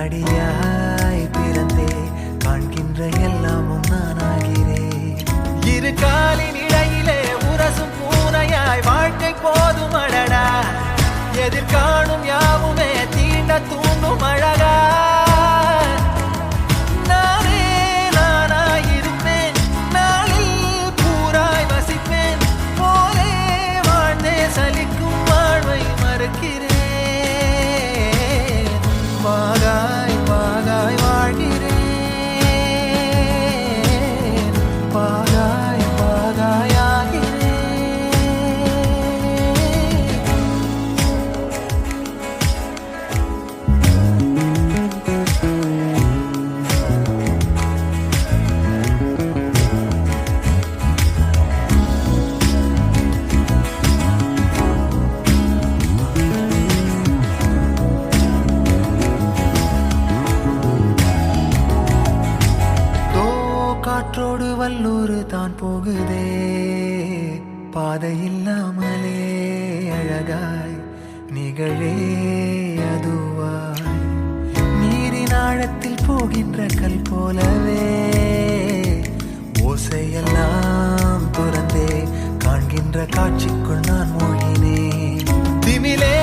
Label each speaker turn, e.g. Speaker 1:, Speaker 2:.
Speaker 1: கண்ணாடியாய் பிறந்தே காண்கின்ற எல்லாமும் நானாகிறேன். இரு காலின் இடையிலே உரசும் பூனையாய் வாழ்க்கை போதும் அழடா. எதிர்காணும் யாவுமே தீண்ட தூண்டும் அழகா. நானே நானாயிருப்பேன், நாளில் பூராய் வசிப்பேன். போலே வாழ்ந்தே சலிக்கும் வாழ்வை மறுக்கிறேன். வாகாய் வாகாய் வாழ்கிறேன், வாகாய் வாகாய் ஆகிறேன். காற்றோடு வல்லூர் தான் போகுதே, பாதை இல்லாமலே அழகாய் நிகழே அதுவாய். நீரின் ஆழத்தில் போகின்ற கல் போலவே ஓசையெல்லாம் துறந்தே காண்கின்ற காட்சிக்குள் நான் மூழ்கினேன். திமிலே